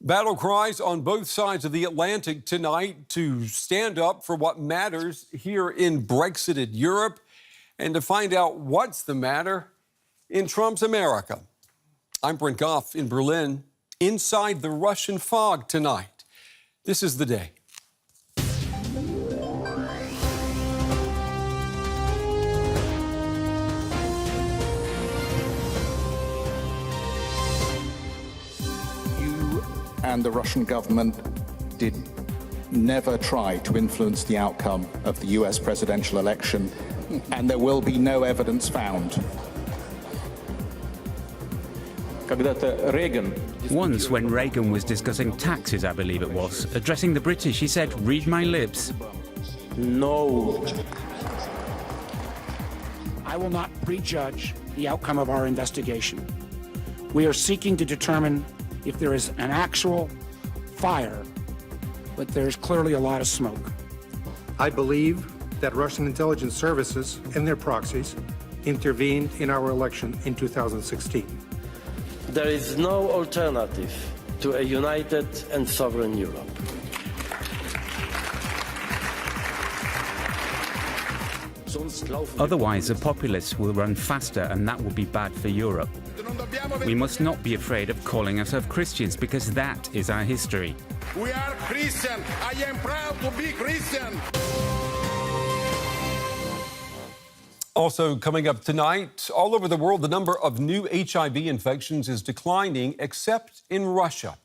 Battle cries on both sides of the Atlantic tonight to stand up for what matters here in Brexited Europe and to find out what's the matter in Trump's America. I'm Brent Goff in Berlin, inside the Russian fog tonight. This is the day. And the Russian government did never try to influence the outcome of the US presidential election, and there will be no evidence found. Once, when Reagan was discussing taxes, I believe it was, addressing the British, he said, "Read my lips." No. I will not prejudge the outcome of our investigation. We are seeking to determine if there is an actual fire, but there's clearly a lot of smoke. I believe that Russian intelligence services and their proxies intervened in our election in 2016. There is no alternative to a united and sovereign Europe. Otherwise, the populists will run faster, and that will be bad for Europe. We must not be afraid of calling ourselves Christians, because that is our history. We are Christian. I am proud to be Christian. Also coming up tonight, all over the world, the number of new HIV infections is declining, except in Russia.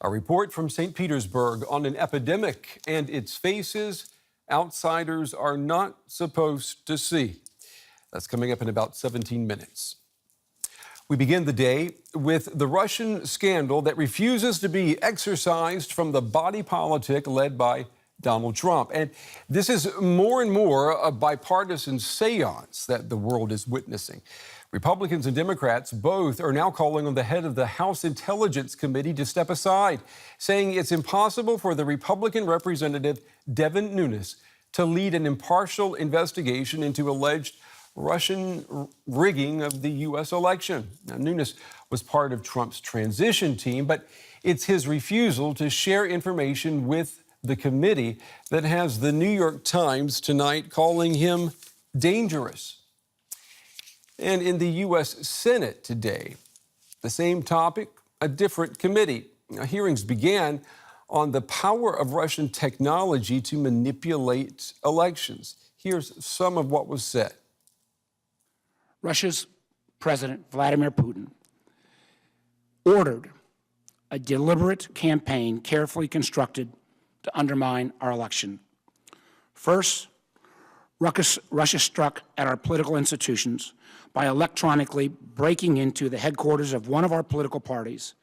A report from St. Petersburg on an epidemic and its faces outsiders are not supposed to see. That's coming up in about 17 minutes. We begin the day with the Russian scandal that refuses to be exorcised from the body politic led by Donald Trump. And this is more and more a bipartisan seance that the world is witnessing. Republicans and Democrats both are now calling on the head of the House Intelligence Committee to step aside, saying it's impossible for the Republican Representative Devin Nunes to lead an impartial investigation into alleged Russian rigging of the U.S. election. Now, Nunes was part of Trump's transition team, but it's his refusal to share information with the committee that has the New York Times tonight calling him dangerous. And in the U.S. Senate today, the same topic, a different committee. Now, hearings began on the power of Russian technology to manipulate elections. Here's some of what was said. Russia's President Vladimir Putin ordered a deliberate campaign carefully constructed to undermine our election. First, Russia struck at our political institutions by electronically breaking into the headquarters of one of our political parties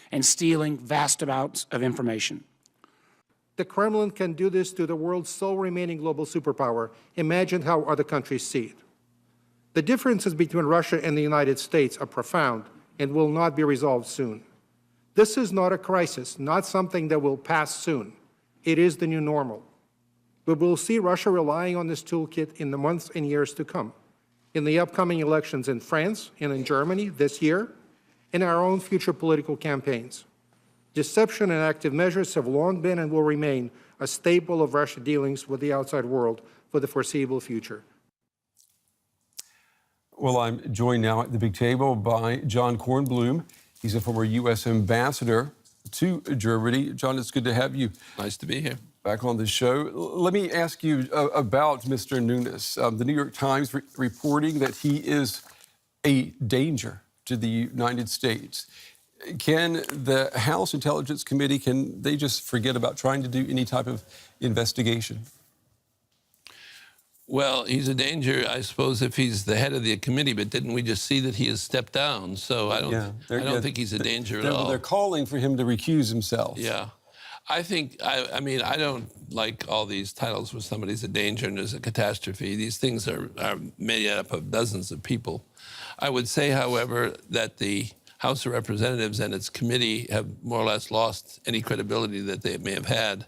and stealing vast amounts of information. The Kremlin can do this to the world's sole remaining global superpower. Imagine how other countries see it. The differences between Russia and the United States are profound and will not be resolved soon. This is not a crisis, not something that will pass soon. It is the new normal. We will see Russia relying on this toolkit in the months and years to come, in the upcoming elections in France and in Germany this year, in our own future political campaigns. Deception and active measures have long been and will remain a staple of Russian dealings with the outside world for the foreseeable future. Well, I'm joined now at the big table by John Kornblum. He's a former U.S. ambassador to Germany. John, it's good to have you. Nice to be here. Back on the show. Let me ask you about Mr. Nunes. The New York Times reporting that he is a danger to the United States. Can the House Intelligence Committee, can they just forget about trying to do any type of investigation? Well, he's a danger, I suppose, if he's the head of the committee, but didn't we just see that he has stepped down? So I don't think he's a danger at all. They're calling for him to recuse himself. Yeah. I think, I mean, I don't like all these titles where somebody's a danger and there's a catastrophe. These things are made up of dozens of people. I would say, however, that the House of Representatives and its committee have more or less lost any credibility that they may have had,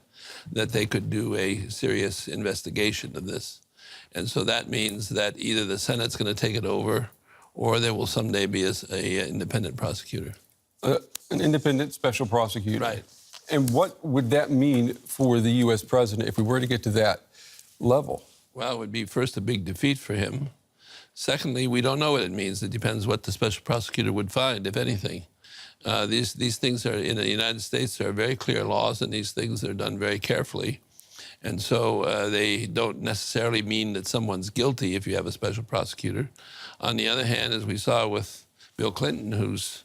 that they could do a serious investigation of this. And so that means that either the Senate's going to take it over or there will someday be an independent prosecutor. An independent special prosecutor. Right. And what would that mean for the U.S. president if we were to get to that level? Well, it would be first a big defeat for him. Secondly, we don't know what it means. It depends what the special prosecutor would find, if anything. These things are, in the United States, there are very clear laws, and these things are done very carefully. And so they don't necessarily mean that someone's guilty if you have a special prosecutor. On the other hand, as we saw with Bill Clinton, whose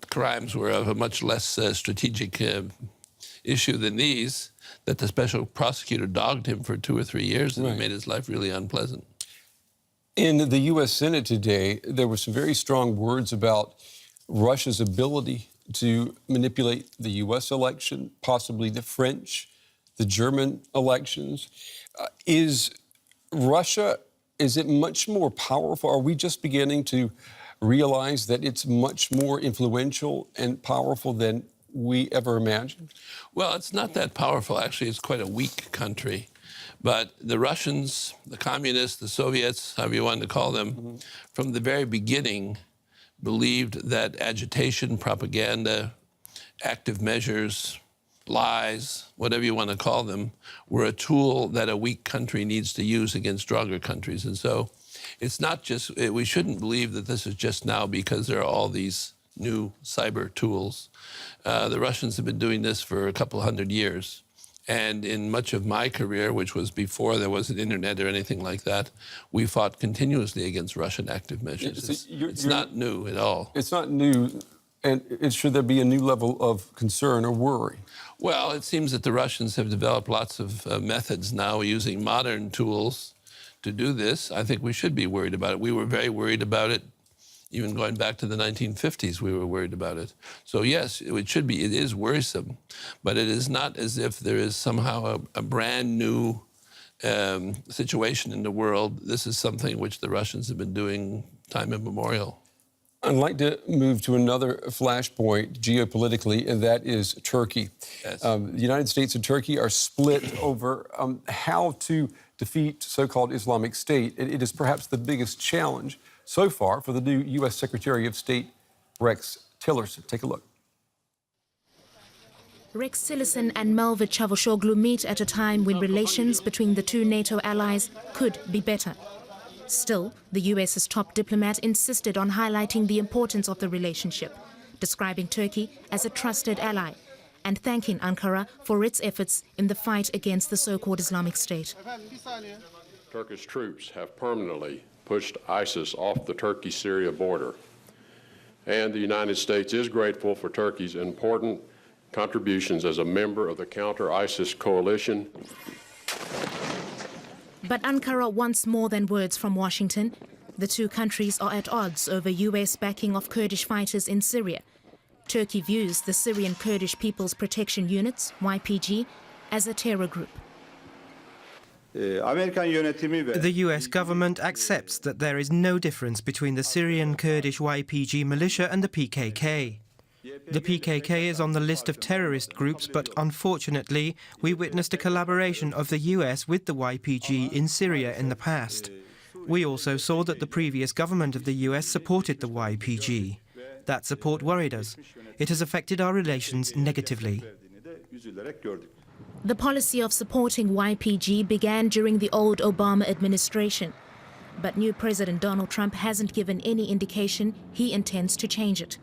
crimes were of a much less strategic issue than these, that the special prosecutor dogged him for 2 or 3 years, and it made his life really unpleasant. In the U.S. Senate today, there were some very strong words about Russia's ability to manipulate the U.S. election, possibly the French, the German elections. Is it much more powerful? Are we just beginning to realize that it's much more influential and powerful than we ever imagined? Well, it's not that powerful. Actually, it's quite a weak country. But the Russians, the communists, the Soviets, however you want to call them, from the very beginning believed that agitation, propaganda, active measures, lies, whatever you want to call them, were a tool that a weak country needs to use against stronger countries. And so it's not just, we shouldn't believe that this is just now because there are all these new cyber tools. The Russians have been doing this for a couple hundred years. And in much of my career, which was before there was an internet or anything like that, we fought continuously against Russian active measures. It's not new at all. It's not new. And should there be a new level of concern or worry? Well, it seems that the Russians have developed lots of methods now using modern tools to do this. I think we should be worried about it. We were very worried about it. Even going back to the 1950s, we were worried about it. So yes, it is worrisome, but it is not as if there is somehow a brand new situation in the world. This is something which the Russians have been doing time immemorial. I'd like to move to another flashpoint geopolitically, and that is Turkey. Yes. The United States and Turkey are split over how to defeat so-called Islamic State. It is perhaps the biggest challenge so far for the new U.S. Secretary of State, Rex Tillerson. Take a look. Rex Tillerson and Mevlut Çavuşoğlu meet at a time when relations between the two NATO allies could be better. Still, the U.S.'s top diplomat insisted on highlighting the importance of the relationship, describing Turkey as a trusted ally and thanking Ankara for its efforts in the fight against the so-called Islamic State. Turkish troops have permanently pushed ISIS off the Turkey-Syria border, and the United States is grateful for Turkey's important contributions as a member of the counter-ISIS coalition. But Ankara wants more than words from Washington. The two countries are at odds over U.S. backing of Kurdish fighters in Syria. Turkey views the Syrian Kurdish People's Protection Units, YPG, as a terror group. The US government accepts that there is no difference between the Syrian Kurdish YPG militia and the PKK. The PKK is on the list of terrorist groups, but unfortunately, we witnessed a collaboration of the US with the YPG in Syria in the past. We also saw that the previous government of the US supported the YPG. That support worried us. It has affected our relations negatively. The policy of supporting YPG began during the old Obama administration. But new President Donald Trump hasn't given any indication he intends to change it.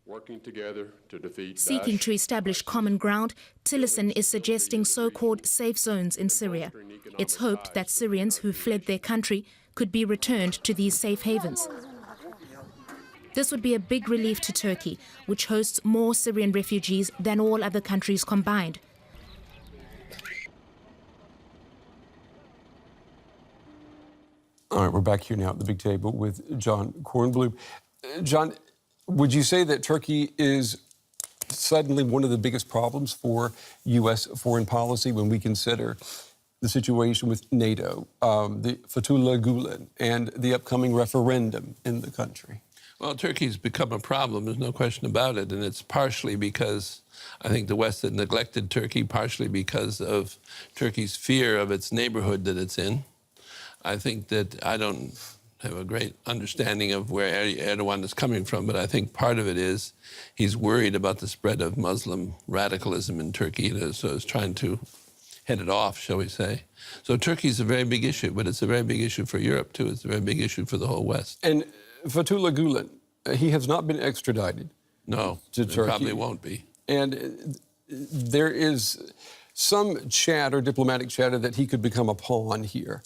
Working together to defeat Seeking to establish common ground, Tillerson is suggesting so-called safe zones in Syria. It's hoped that Syrians who fled their country could be returned to these safe havens. This would be a big relief to Turkey, which hosts more Syrian refugees than all other countries combined. All right, we're back here now at the big table with John Kornblum. John, would you say that Turkey is suddenly one of the biggest problems for U.S. foreign policy when we consider the situation with NATO, the Fethullah Gulen, and the upcoming referendum in the country? Well, Turkey's become a problem, there's no question about it, and it's partially because I think the West had neglected Turkey, partially because of Turkey's fear of its neighborhood that it's in. I think that I don't have a great understanding of where Erdogan is coming from, but I think part of it is he's worried about the spread of Muslim radicalism in Turkey, so he's trying to head it off, shall we say. So Turkey is a very big issue, but it's a very big issue for Europe, too. It's a very big issue for the whole West. And Fethullah Gulen, he has not been extradited. No, to Turkey. Probably won't be. And there is some chatter, diplomatic chatter, that he could become a pawn here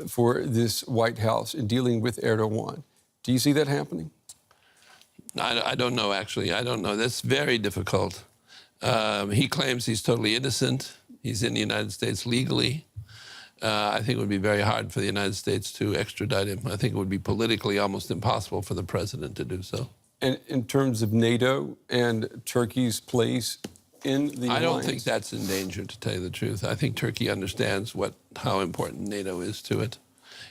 for this White House in dealing with Erdogan. Do you see that happening? I don't know, actually. I don't know. That's very difficult. He claims he's totally innocent. He's in the United States legally. I think it would be very hard for the United States to extradite him. I think it would be politically almost impossible for the president to do so. And in terms of NATO and Turkey's place in the alliance? I don't think that's in danger, to tell you the truth. I think Turkey understands how important NATO is to it.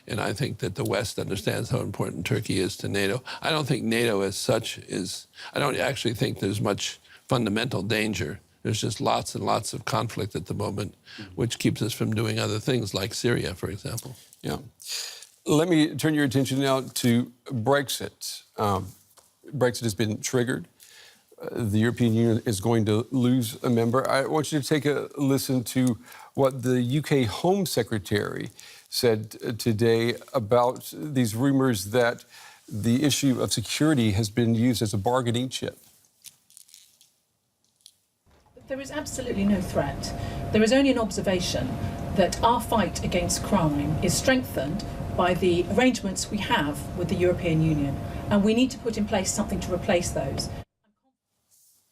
And I think that the West understands how important Turkey is to NATO. I don't think NATO as such is... I don't actually think there's much fundamental danger. There's just lots and lots of conflict at the moment, which keeps us from doing other things like Syria, for example. Yeah. Let me turn your attention now to Brexit. Brexit has been triggered. The European Union is going to lose a member. I want you to take a listen to what the UK Home Secretary said today about these rumors that the issue of security has been used as a bargaining chip. There is absolutely no threat. There is only an observation that our fight against crime is strengthened by the arrangements we have with the European Union, and we need to put in place something to replace those.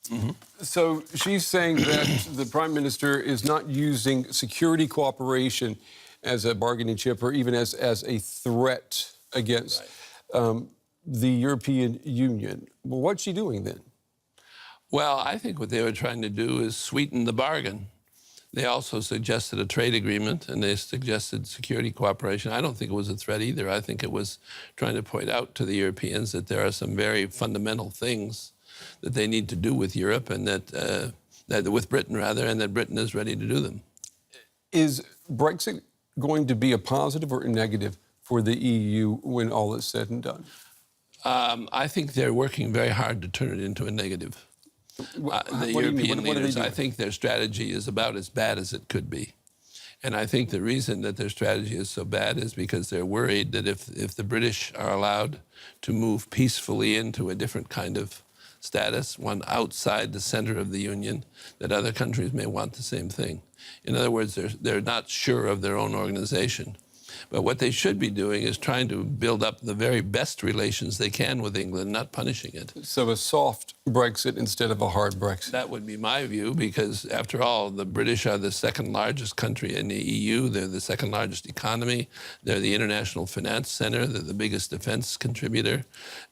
Mm-hmm. So she's saying that the Prime Minister is not using security cooperation as a bargaining chip or even as a threat against the European Union. Well, what's she doing then? Well, I think what they were trying to do is sweeten the bargain. They also suggested a trade agreement, and they suggested security cooperation. I don't think it was a threat either. I think it was trying to point out to the Europeans that there are some very fundamental things that they need to do with Europe, and that with Britain, rather, and that Britain is ready to do them. Is Brexit going to be a positive or a negative for the EU when all is said and done? I think they're working very hard to turn it into a negative. The European leaders, I think their strategy is about as bad as it could be. And I think the reason that their strategy is so bad is because they're worried that if the British are allowed to move peacefully into a different kind of status, one outside the center of the Union, that other countries may want the same thing. In other words, they're not sure of their own organization. But what they should be doing is trying to build up the very best relations they can with England, not punishing it. So a soft Brexit instead of a hard Brexit? That would be my view, because after all, the British are the second largest country in the EU. They're the second largest economy. They're the international finance center. They're the biggest defense contributor.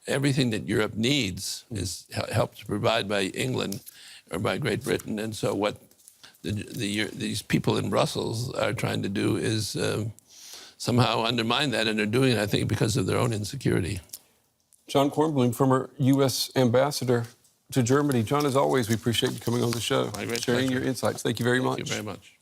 Everything that Europe needs is helped provided by England or by Great Britain. And so what these people in Brussels are trying to do is somehow undermine that, and they're doing it, I think, because of their own insecurity. John Kornblum, former U.S. ambassador to Germany. John, as always, we appreciate you coming on the show, sharing your insights. Thank you very much. Thank you very much.